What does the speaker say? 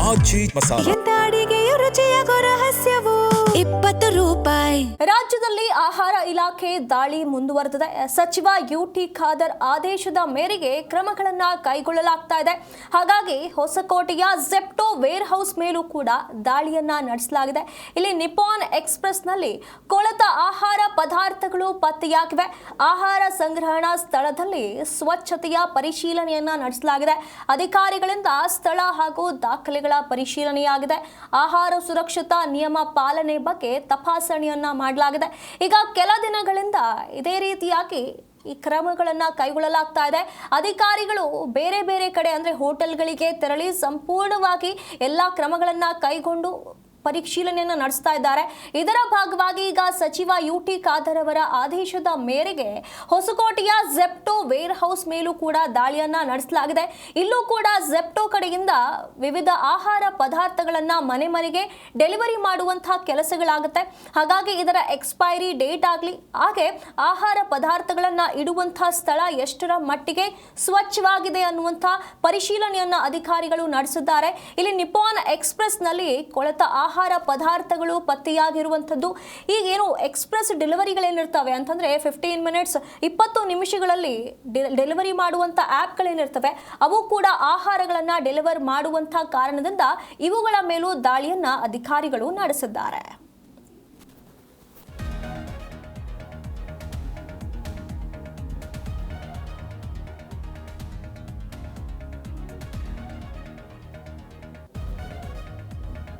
ಆಚಿ ಮಸಾಲ. ಎಂತ ಅಡಿಗೆಯ ರುಚಿಯಾಗೋ ರಹಸ್ಯವು 20 ರೂಪಾಯಿ. ರಾಜ್ಯದಲ್ಲಿ ಆಹಾರ ಇಲಾಖೆ ದಾಳಿ ಮುಂದುವರೆದಿದೆ. ಸಚಿವ ಯುಟಿ ಖಾದರ್ ಆದೇಶದ ಮೇರೆಗೆ ಕ್ರಮಗಳನ್ನ ಕೈಗೊಳ್ಳಲಾಗ್ತಾ ಇದೆ. ಹಾಗಾಗಿ ಹೊಸಕೋಟೆಯ ಜೆಪ್ಟೋ ವೇರ್ ಹೌಸ್ ಮೇಲೂ ಕೂಡ ದಾಳಿಯನ್ನ ನಡೆಸಲಾಗಿದೆ. ಇಲ್ಲಿ ನಿಪ್ಪಾನ್ ಎಕ್ಸ್‌ಪ್ರೆಸ್ ನಲ್ಲಿ ಕೊಳೆತ ಆಹಾರ ಪದಾರ್ಥಗಳು ಪತ್ತೆಯಾಗಿವೆ. ಆಹಾರ ಸಂಗ್ರಹಣಾ ಸ್ಥಳದಲ್ಲಿ ಸ್ವಚ್ಛತೆಯ ಪರಿಶೀಲನೆಯನ್ನ ನಡೆಸಲಾಗಿದೆ. ಅಧಿಕಾರಿಗಳಿಂದ ಸ್ಥಳ ಹಾಗೂ ದಾಖಲೆಗಳ ಪರಿಶೀಲನೆಯಾಗಿದೆ. ಆಹಾರ ಸುರಕ್ಷತಾ ನಿಯಮ ಪಾಲನೆ ಬಗ್ಗೆ ತಪಾಸಣೆಯನ್ನ ಮಾಡಲಾಗಿದೆ. ಈಗ ಕೆಲ ದಿನಗಳಿಂದ ಇದೇ ರೀತಿಯಾಗಿ ಈ ಕ್ರಮಗಳನ್ನ ಕೈಗೊಳ್ಳಲಾಗ್ತಾ ಇದೆ. ಅಧಿಕಾರಿಗಳು ಬೇರೆ ಬೇರೆ ಕಡೆ ಅಂದ್ರೆ ಹೋಟೆಲ್ಗಳಿಗೆ ತೆರಳಿ ಸಂಪೂರ್ಣವಾಗಿ ಎಲ್ಲಾ ಕ್ರಮಗಳನ್ನ ಕೈಗೊಂಡು ಪರಿಶೀಲನೆಯನ್ನು ನಡೆಸ್ತಾ ಇದ್ದಾರೆ. ಇದರ ಭಾಗವಾಗಿ ಈಗ ಸಚಿವ ಯುಟಿ ಖಾದರ್ ಅವರ ಆದೇಶದ ಮೇರೆಗೆ ಹೊಸಕೋಟೆಯ ಜೆಪ್ಟೋ ವೇರ್ ಹೌಸ್ ಮೇಲೂ ಕೂಡ ದಾಳಿಯನ್ನ ನಡೆಸಲಾಗಿದೆ. ಇಲ್ಲೂ ಕೂಡ ಜೆಪ್ಟೋ ಕಡೆಯಿಂದ ವಿವಿಧ ಆಹಾರ ಪದಾರ್ಥಗಳನ್ನ ಮನೆ ಮನೆಗೆ ಡೆಲಿವರಿ ಮಾಡುವಂತಹ ಕೆಲಸಗಳಾಗುತ್ತೆ. ಹಾಗಾಗಿ ಇದರ ಎಕ್ಸ್ಪೈರಿ ಡೇಟ್ ಆಗಲಿ ಹಾಗೆ ಆಹಾರ ಪದಾರ್ಥಗಳನ್ನ ಇಡುವಂತಹ ಸ್ಥಳ ಎಷ್ಟರ ಮಟ್ಟಿಗೆ ಸ್ವಚ್ಛವಾಗಿದೆ ಅನ್ನುವಂಥ ಪರಿಶೀಲನೆಯನ್ನ ಅಧಿಕಾರಿಗಳು ನಡೆಸಿದ್ದಾರೆ. ಇಲ್ಲಿ ನಿಪ್ಪಾನ್ ಎಕ್ಸ್‌ಪ್ರೆಸ್ ನಲ್ಲಿ ಕೊಳೆತ ಆಹಾರ ಪದಾರ್ಥಗಳು ಪತ್ತೆಯಾಗಿರುವಂಥದ್ದು. ಈಗ ಏನು ಎಕ್ಸ್‌ಪ್ರೆಸ್ ಡೆಲಿವರಿಗಳೇನಿರ್ತವೆ ಅಂತಂದ್ರೆ 15 ಮಿನಿಟ್ಸ್ 20 ನಿಮಿಷಗಳಲ್ಲಿ ಡೆಲಿವರಿ ಮಾಡುವಂಥ ಆ್ಯಪ್ಗಳೇನಿರ್ತವೆ ಅವು ಕೂಡ ಆಹಾರಗಳನ್ನ ಡೆಲಿವರ್ ಮಾಡುವಂಥ ಕಾರಣದಿಂದ ಇವುಗಳ ಮೇಲೂ ದಾಳಿಯನ್ನ ಅಧಿಕಾರಿಗಳು ನಡೆಸಿದ್ದಾರೆ.